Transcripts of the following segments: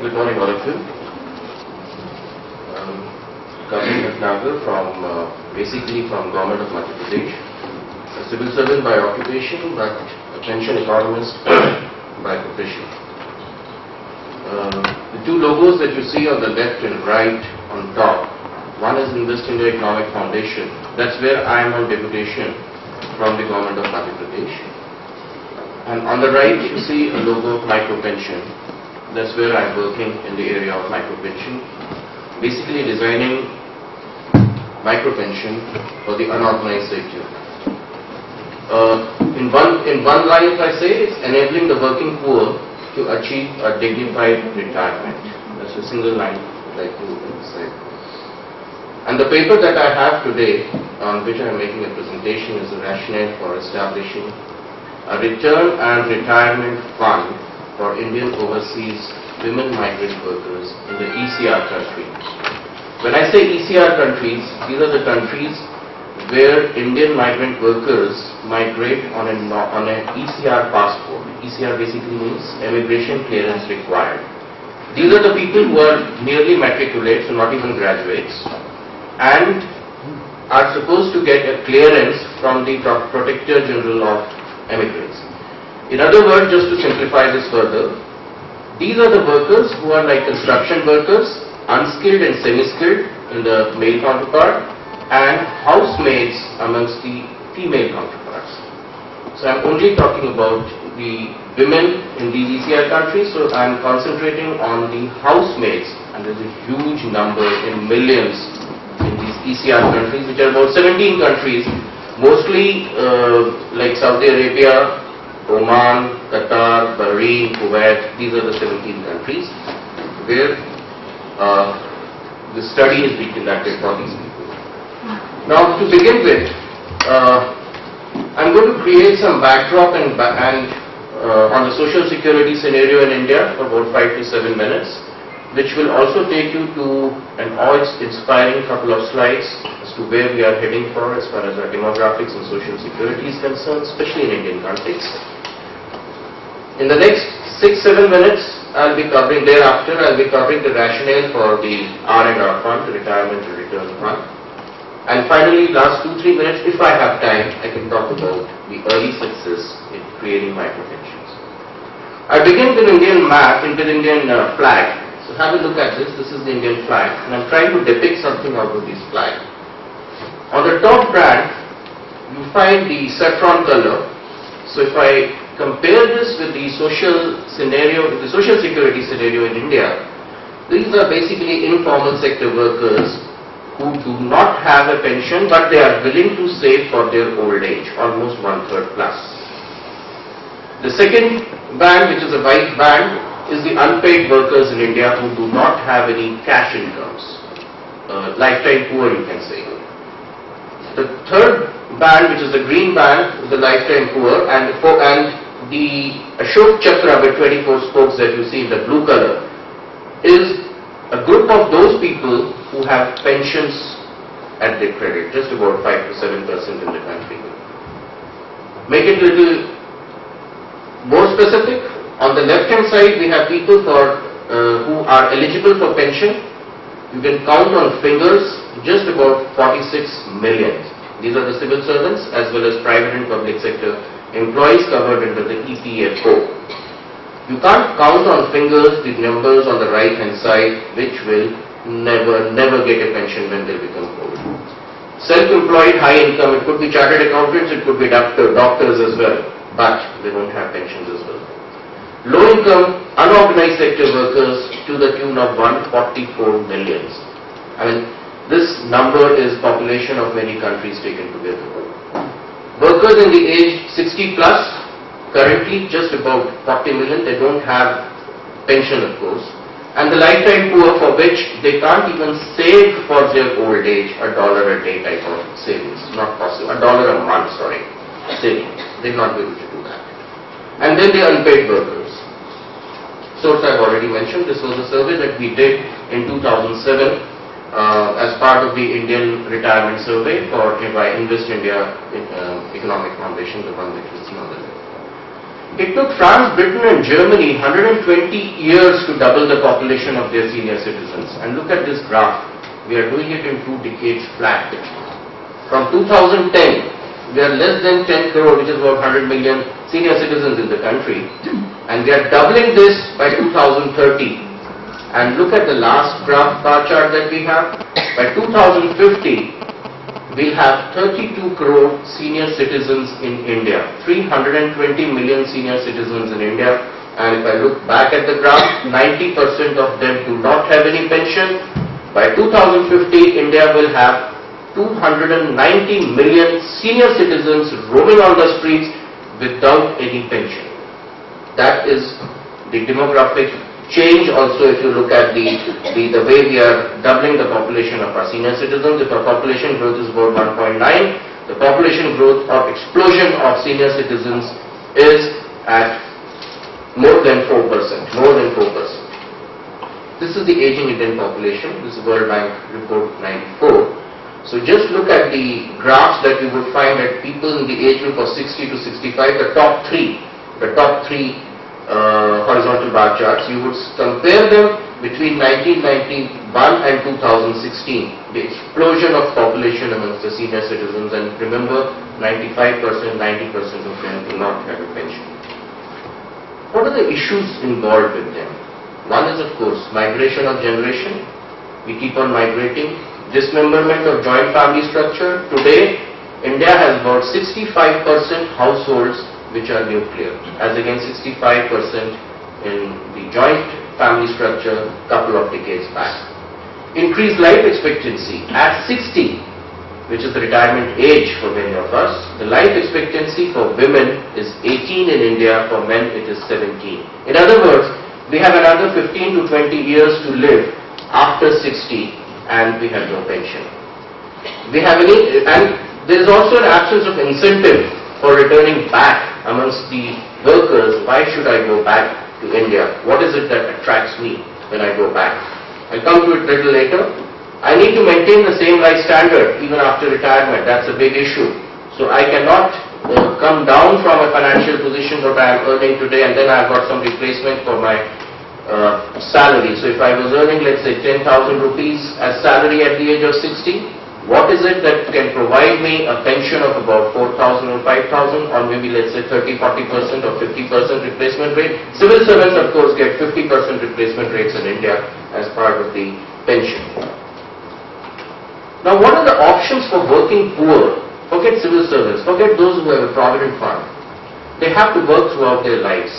Good morning, all of you. Kavim Bhatnagar basically from Government of Madhya Pradesh, a civil servant by occupation, but a pension economist by profession. The two logos that you see on the left and right on top, one is Invest India Economic Foundation. That's where I am on deputation from the Government of Madhya Pradesh. And on the right you see a logo of micro pension. That's where I'm working in the area of micro pension, basically designing micro pension for the unorganized sector. In one line, if I say, it's enabling the working poor to achieve a dignified retirement. That's a single line that I do emphasize. And the paper that I have today, on which I am making a presentation, is the rationale for establishing a return and retirement fund for Indian overseas women migrant workers in the ECR countries. When I say ECR countries, these are the countries where Indian migrant workers migrate on an ECR passport. ECR basically means immigration clearance required. These are the people who are merely matriculates, so not even graduates, and are supposed to get a clearance from the Protector General of Immigrants. In other words, just to simplify this further, these are the workers who are like construction workers, unskilled and semi-skilled in the male counterpart, and housemaids amongst the female counterparts. So I'm only talking about the women in these ECR countries, so I'm concentrating on the housemaids, and there's a huge number in millions in these ECR countries, which are about 17 countries, mostly like Saudi Arabia, Oman, Qatar, Bahrain, Kuwait. These are the 17 countries where the study is being conducted for these people. Now, to begin with, I'm going to create some backdrop and on the social security scenario in India for about 5 to 7 minutes, which will also take you to an awe-inspiring couple of slides as to where we are heading for as far as our demographics and social security is concerned, especially in Indian context. In the next 6-7 minutes, I'll be covering the rationale for the R&R fund, the retirement and return fund. And finally, last 2-3 minutes, if I have time, I can talk about the early success in creating micro pensions. I begin with Indian map, Indian flag. So have a look at this. This is the Indian flag, and I'm trying to depict something out of this flag. On the top band, you find the saffron color. So if I compare this with the social scenario, the social security scenario in India, these are basically informal sector workers who do not have a pension, but they are willing to save for their old age, almost 1/3 plus. The second band, which is a white band, is the unpaid workers in India who do not have any cash incomes, lifetime poor, you can say. The third band, which is the green band, is the lifetime poor, and the Ashok Chakra with 24 spokes that you see in the blue color is a group of those people who have pensions at their credit, just about 5 to 7% in the country. Make it a little more specific. On the left hand side, we have people who are eligible for pension. You can count on fingers just about 46 million. These are the civil servants as well as private and public sector employees covered under the EPFO. You can't count on fingers the numbers on the right hand side which will never get a pension when they become old. Self-employed, high income, it could be chartered accountants, it could be doctors as well, but they don't have pensions as well. Low income, unorganized sector workers to the tune of 144 million. I mean, this number is population of many countries taken together. Workers in the age 60 plus, currently just about 40 million, they don't have pension of course. And the lifetime poor for which they can't even save for their old age, $1 a day type of savings, not possible, $1 a month, savings. They're not able to do that. And then the unpaid workers. Source I've already mentioned, this was a survey that we did in 2007 as part of the Indian retirement survey by Invest India Economic Foundation, the one that you see on the left. It took France, Britain and Germany 120 years to double the population of their senior citizens. And look at this graph. We are doing it in 2 decades flat. From 2010, we are less than 10 crore, which is about 100 million senior citizens in the country. And we are doubling this by 2030. And look at the last graph bar chart that we have. By 2050, we'll have 32 crore senior citizens in India. 320 million senior citizens in India. And if I look back at the graph, 90% of them do not have any pension. By 2050, India will have 290 million senior citizens roaming on the streets without any pension. That is the demographic change. Also, if you look at the way we are doubling the population of our senior citizens, if our population growth is about 1.9, the population growth or explosion of senior citizens is at more than 4%. More than 4%. This is the aging Indian population. This is World Bank report 94. So just look at the graphs that you would find at people in the age group of 60 to 65, the top three horizontal bar charts. You would compare them between 1991 and 2016, the explosion of population amongst the senior citizens, and remember 95%, 90% of them do not have a pension. What are the issues involved with them? One is, of course, migration of generation. We keep on migrating. Dismemberment of joint family structure. Today, India has about 65% households which are nuclear, as against 65% in the joint family structure a couple of decades back. Increased life expectancy at 60, which is the retirement age for many of us. The life expectancy for women is 18 in India, for men it is 17. In other words, we have another 15 to 20 years to live after 60 and we have no pension. And there is also an absence of incentive for returning back amongst the workers. Why should I go back to India? What is it that attracts me when I go back? I'll come to it a little later. I need to maintain the same life standard even after retirement. That's a big issue. So I cannot come down from a financial position what I am earning today and then I've got some replacement for my salary. So if I was earning, let's say, 10,000 rupees as salary at the age of 60, what is it that can provide me a pension of about 4,000 or 5,000, or maybe let's say 30, 40% or 50% replacement rate? Civil servants, of course, get 50% replacement rates in India as part of the pension. Now, what are the options for working poor? Forget civil servants, forget those who have a provident fund. They have to work throughout their lives.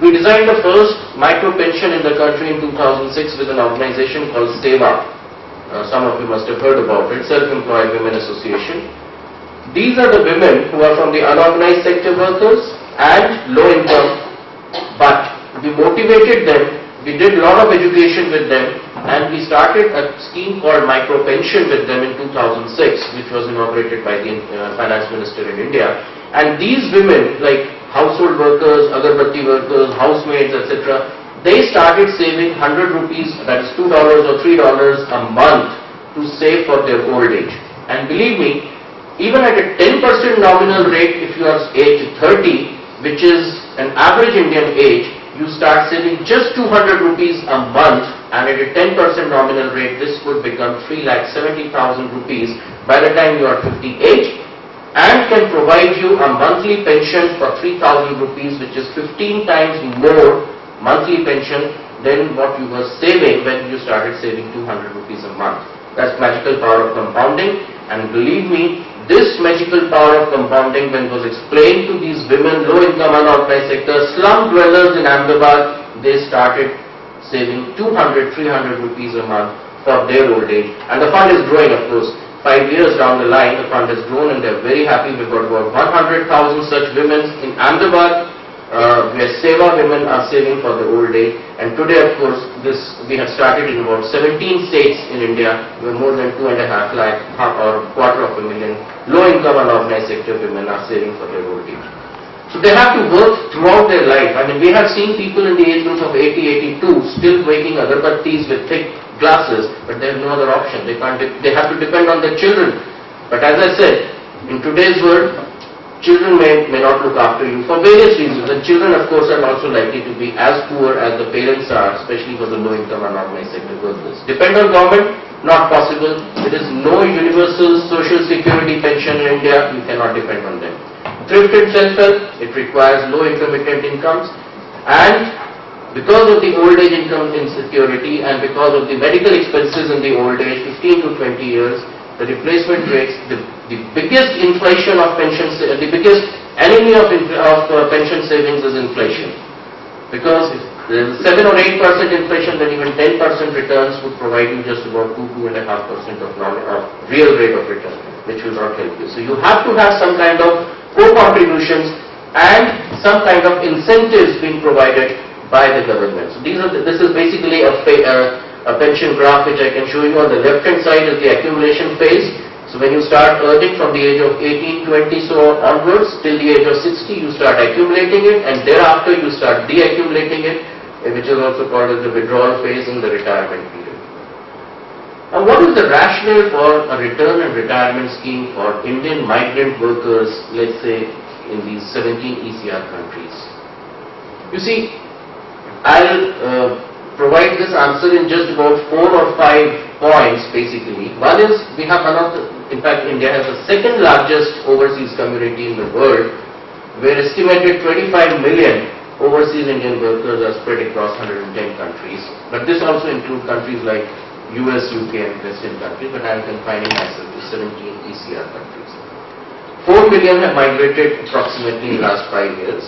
We designed the first micro pension in the country in 2006 with an organization called SEVA. Some of you must have heard about it, Self-Employed Women Association. These are the women who are from the unorganized sector workers and low income, but we motivated them, we did a lot of education with them, and we started a scheme called micro pension with them in 2006, which was inaugurated by the finance minister in India. And these women, like household workers, agarbatti workers, housemaids, etc., they started saving 100 rupees, that is $2 or $3 a month to save for their old age. And believe me, even at a 10% nominal rate, if you are age 30, which is an average Indian age, you start saving just 200 rupees a month, and at a 10% nominal rate, this would become 3,70,000 rupees by the time you are 58, and can provide you a monthly pension for 3,000 rupees, which is 15 times more monthly pension than what you were saving when you started saving 200 rupees a month. That's magical power of compounding, and believe me, this magical power of compounding, when it was explained to these women, low income unorganized sector, slum dwellers in Ahmedabad, they started saving 200, 300 rupees a month for their old age. And the fund is growing, of course. 5 years down the line, the fund has grown and they're very happy. We've got about 100,000 such women in Ahmedabad, where SEVA women are saving for their old age. And today, of course, we have started in about 17 states in India, where more than 2.5 lakh or 250,000 low-income unorganized sector women are saving for their old age. So they have to work throughout their life. I mean, we have seen people in the age group of 80, 82 still making agarbattis with thick glasses, but they have no other option. They have to depend on their children. But as I said, in today's world, children may not look after you for various reasons. And children, of course, are also likely to be as poor as the parents are, especially for the low-income unorganized sector workers. Depend on government? Not possible. There is no universal social security pension in India. You cannot depend on them. Thrift and self-help, it requires low intermittent incomes, and because of the old age income insecurity and because of the medical expenses in the old age, 15 to 20 years, the replacement rates, the biggest inflation of pensions, the biggest enemy of pension savings is inflation. Because if there is 7 or 8% inflation, then even 10% returns would provide you just about 2-2.5% of real rate of return, which will not help you. So you have to have some kind of co-contributions and some kind of incentives being provided by the government. So this is basically a pension graph which I can show you. On the left hand side is the accumulation phase. So when you start earning from the age of 18, 20 so onwards till the age of 60, you start accumulating it, and thereafter you start deaccumulating it, which is also called as the withdrawal phase in the retirement period. Now what is the rationale for a return and retirement scheme for Indian migrant workers, let's say in these 17 ECR countries? You see, I'll provide this answer in just about 4 or 5 points basically. One is, we have in fact India has the second largest overseas community in the world, where estimated 25 million overseas Indian workers are spread across 110 countries. But this also includes countries like US, UK and Western countries, but I am confining myself to 17 ECR countries. 4 million have migrated approximately in the last 5 years.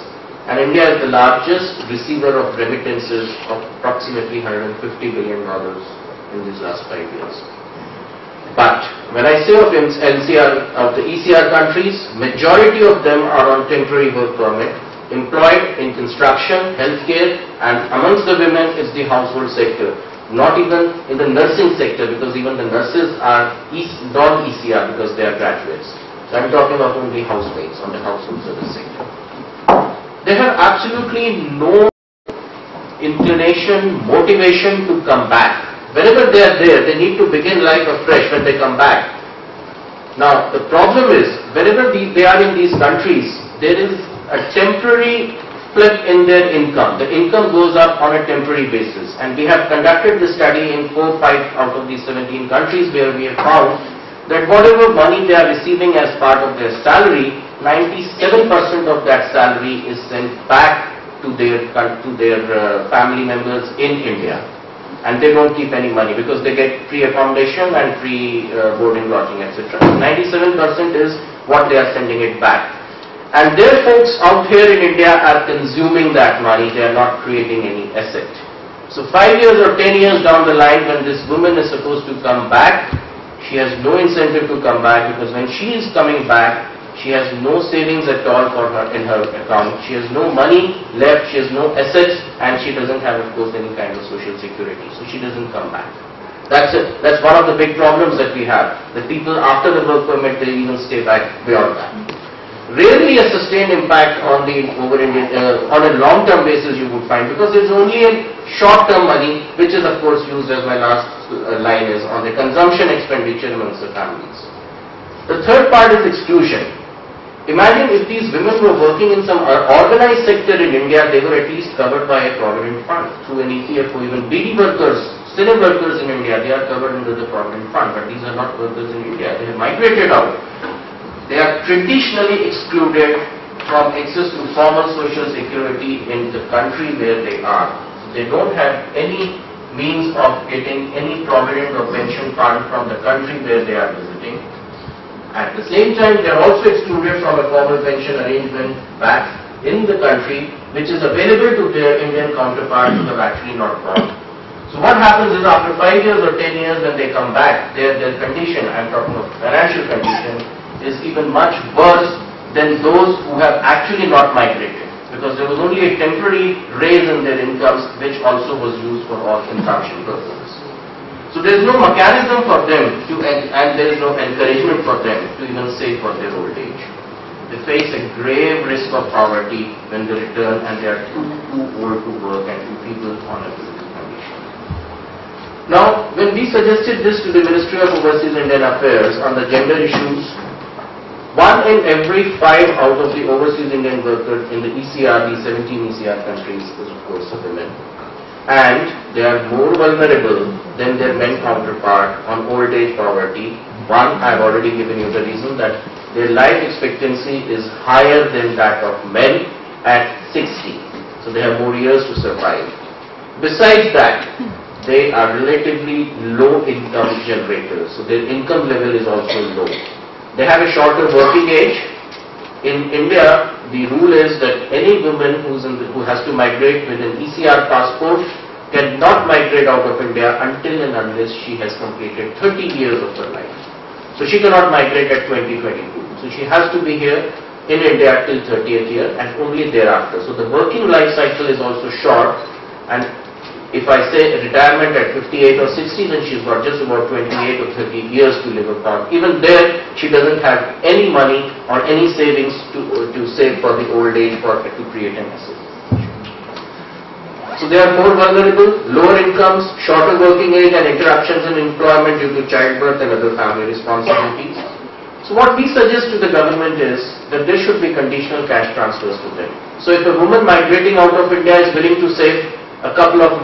And India is the largest receiver of remittances of approximately $150 billion in these last 5 years. But when I say of NCR, of the ECR countries, majority of them are on temporary work permit, employed in construction, healthcare, and amongst the women is the household sector. Not even in the nursing sector, because even the nurses are non-ECR because they are graduates. So I'm talking about only housemaids on the household service sector. They have absolutely no inclination, motivation to come back. Whenever they are there, they need to begin life afresh when they come back. Now, the problem is, whenever they are in these countries, there is a temporary flip in their income. The income goes up on a temporary basis. And we have conducted this study in 4 or 5 out of these 17 countries, where we have found that whatever money they are receiving as part of their salary, 97% of that salary is sent back to their family members in India, and they don't keep any money because they get free accommodation and free boarding, lodging, etc. 97% is what they are sending it back, and their folks out here in India are consuming that money. They are not creating any asset. So 5 years or 10 years down the line, when this woman is supposed to come back, she has no incentive to come back, because when she is coming back, she has no savings at all for her in her account. She has no money left, she has no assets, and she doesn't have, of course, any kind of social security. So she doesn't come back. That's it. That's one of the big problems that we have. The people after the work permit, they even stay back beyond that. Rarely a sustained impact on the on a long-term basis you would find, because there's only a short-term money, which is of course used, as my last line is, on the consumption expenditure amongst the families. The third part is exclusion. Imagine if these women were working in some organized sector in India, they were at least covered by a provident fund through an EPFO. Even BD workers, civil workers in India, they are covered under the provident fund, but these are not workers in India. They have migrated out. They are traditionally excluded from access to formal social security in the country where they are. They don't have any means of getting any provident or pension fund from the country where they are visiting. At the same time, they are also excluded from a formal pension arrangement back in the country, which is available to their Indian counterparts who have actually not gone. So what happens is, after 5 years or 10 years when they come back, their condition, I'm talking of financial condition, is even much worse than those who have actually not migrated, because there was only a temporary raise in their incomes, which also was used for all consumption purposes. So there is no mechanism for them to, and there is no encouragement for them to even save for their old age. They face a grave risk of poverty when they return, and they are too old to work and too feeble on a physical condition. Now, when we suggested this to the Ministry of Overseas Indian Affairs on the gender issues, 1 in every 5 out of the overseas Indian workers in the ECR, the 17 ECR countries is of course women. And they are more vulnerable than their men counterpart on old age poverty. One, I have already given you the reason that their life expectancy is higher than that of men at 60. So they have more years to survive. Besides that, they are relatively low income generators. So their income level is also low. They have a shorter working age. In India, the rule is that any woman who has to migrate with an ECR passport cannot migrate out of India until and unless she has completed 30 years of her life. So she cannot migrate at 2022. So she has to be here in India till 30th year and only thereafter. So the working life cycle is also short, and if I say retirement at 58 or 60, then she's got just about 28 or 30 years to live upon. Even there, she doesn't have any money or any savings to save for the old age to create an asset. So they are more vulnerable, lower incomes, shorter working age and interruptions in employment due to childbirth and other family responsibilities. So what we suggest to the government is that there should be conditional cash transfers to them. So if a woman migrating out of India is willing to save a couple of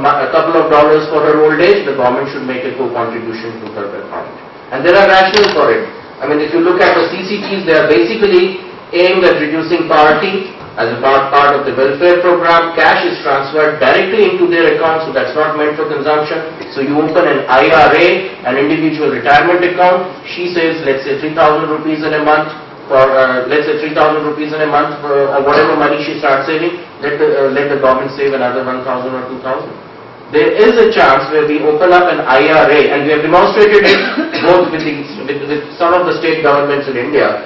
dollars for her old age, the government should make a co-contribution to her account. And there are rationales for it. I mean, if you look at the CCTs, they are basically aimed at reducing poverty. As a part of the welfare program, cash is transferred directly into their account, so that's not meant for consumption. So you open an IRA, an individual retirement account. She says, let's say 3,000 rupees in a month, for let's say 3,000 rupees in a month or whatever money she starts saving. Let the government save another 1,000 or 2,000. There is a chance where we open up an IRA, and we have demonstrated it both with some of the state governments in India.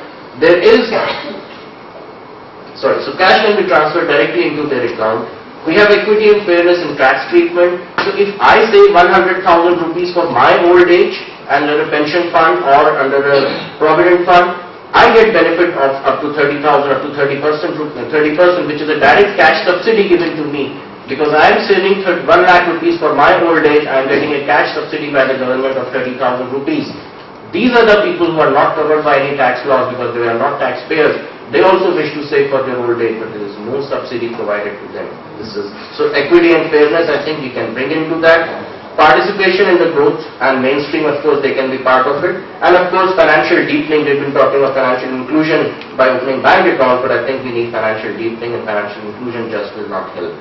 So cash can be transferred directly into their account. We have equity and fairness in tax treatment. So if I save 100,000 rupees for my old age under a pension fund or under a provident fund, I get benefit of up to 30,000, up to 30%, which is a direct cash subsidy given to me. Because I am saving 1 lakh rupees for my old age, I am getting a cash subsidy by the government of 30,000 rupees. These are the people who are not covered by any tax laws because they are not taxpayers. They also wish to save for their old age, but there is no subsidy provided to them. So equity and fairness, I think we can bring into that. Participation in the growth and mainstream, of course, they can be part of it. And of course, financial deepening. We've been talking of financial inclusion by opening bank accounts, but I think we need financial deepening, and financial inclusion just will not help.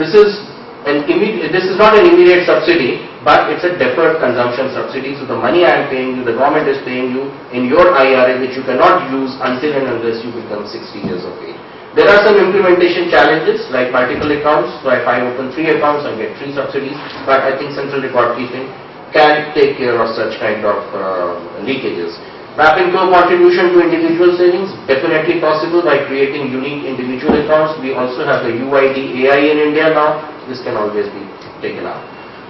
This is not an immediate subsidy, but it's a deferred consumption subsidy. So the money I am paying you, the government is paying you in your IRA, which you cannot use until and unless you become 60 years of age. There are some implementation challenges like multiple accounts. So if I open 3 accounts, I get 3 subsidies. But I think central record keeping can take care of such kind of leakages. Wrapping co-contribution to individual savings, definitely possible by creating unique individual accounts. We also have the UID AI in India now. This can always be taken up.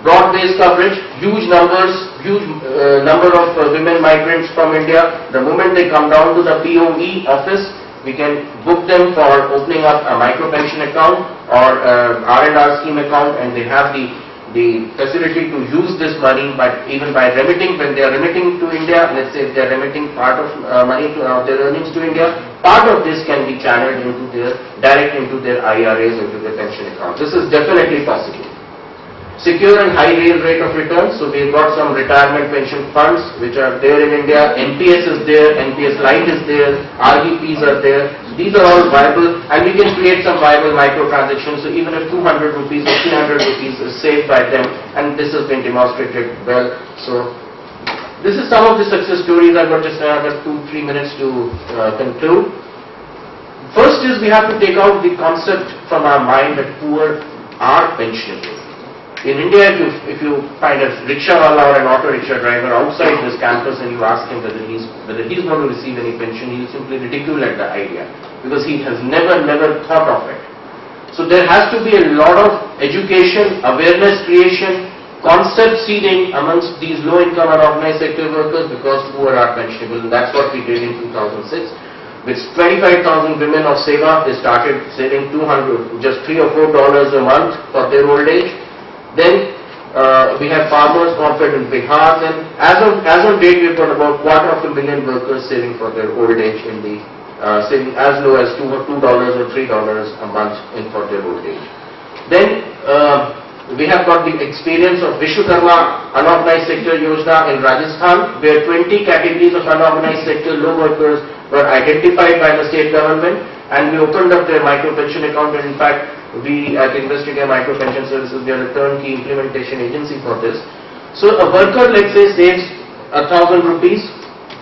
Broad-based coverage, huge number of women migrants from India. The moment they come down to the POE office, we can book them for opening up a micro pension account or R&R scheme account, and they have the facility to use this money, but even by remitting, when they are remitting to India, let's say if they are remitting part of money to their earnings to India, part of this can be channeled into their IRAs, into their pension accounts. This is definitely possible. Secure and high real rate of return. So we've got some retirement pension funds which are there in India. NPS is there, NPS Lite is there, RBPs are there. So these are all viable, and we can create some viable microtransactions. So even if 200 rupees or 300 rupees is saved by them, and this has been demonstrated well. So this is some of the success stories. I've got just another 2-3 minutes to conclude. First is we have to take out the concept from our mind that poor are pensionable. In India, if you find a rickshawala or an auto rickshaw driver outside this campus and you ask him whether he's going to receive any pension, he will simply ridicule at the idea because he has never thought of it. So there has to be a lot of education, awareness creation, concept seeding amongst these low-income and organized sector workers, because poor are pensionable, and that's what we did in 2006. With 25,000 women of Seva, they started saving just $3 or $4 a month for their old age. Then We have farmers offered in Bihar, and as on date, we've got about 250,000 workers saving for their old age in the saving as low as $2 or $3 a month in for their old age. Then we have got the experience of Vishwakarma Unorganized Sector Yojana in Rajasthan, where 20 categories of unorganized sector low workers were identified by the state government, and we opened up their micro pension account. And in fact, we at Investigate Micro Pension Services, we are a turnkey implementation agency for this. So a worker, let's say, saves 1,000 rupees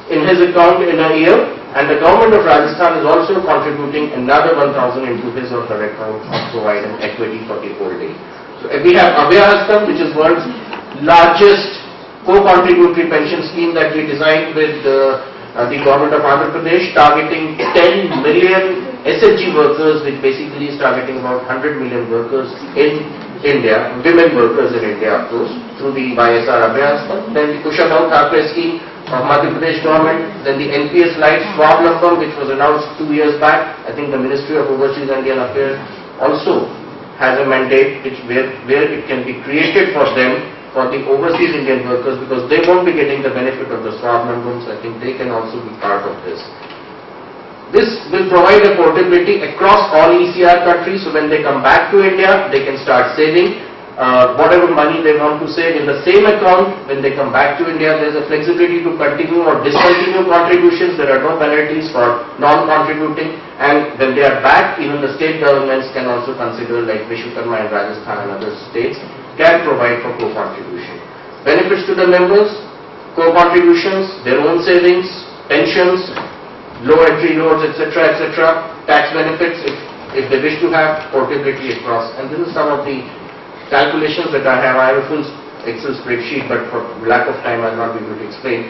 in his account in a year, and the government of Rajasthan is also contributing another 1,000 into his or her account to provide an equity for the old age. So we have Abhyastam, which is world's largest co-contributory pension scheme that we designed with the government of Andhra Pradesh, targeting 10 million SHG workers, which basically is targeting about 100 million workers in India, women workers in India, of course, through the YSR Abhyastam. Then the Kushabau Thakre scheme of Madhya Pradesh government, then the NPS Life Swab Number, which was announced 2 years back. I think the Ministry of Overseas Indian Affairs also has a mandate where it can be created for them, for the overseas Indian workers, because they won't be getting the benefit of the swab numbers. I think they can also be part of this. This will provide a portability across all ECR countries, so when they come back to India, they can start saving whatever money they want to save in the same account. When they come back to India, there is a flexibility to continue or discontinue contributions. There are no penalties for non-contributing, and when they are back, even the state governments can also consider, like Vishwakarma in Rajasthan and other states, can provide for co-contribution. Benefits to the members, co-contributions, their own savings, pensions, low entry loads, etc., etc., tax benefits if they wish to have, portability across. And this is some of the calculations that I have. I have a full Excel spreadsheet, but for lack of time I will not be able to explain.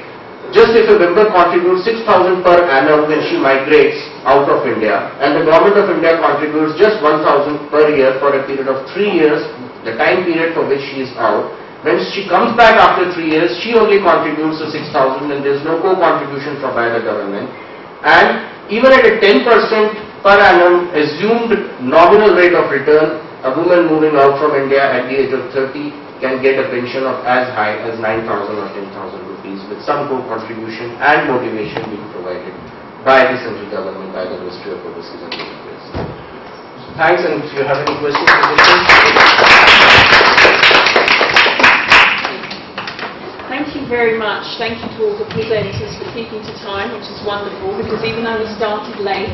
Just if a member contributes 6,000 per annum when she migrates out of India, and the government of India contributes just 1,000 per year for a period of 3 years, the time period for which she is out, when she comes back after 3 years, she only contributes to 6,000, and there is no co-contribution from by the government. And even at a 10% per annum assumed nominal rate of return, a woman moving out from India at the age of 30 can get a pension of as high as 9,000 or 10,000 rupees, with some co-contribution and motivation being provided by the central government, by the Ministry of Overseas Indian Affairs. Thanks, and if you have any questions, Thank you very much. Thank you to all the presenters for keeping to time, which is wonderful, because even though we started late,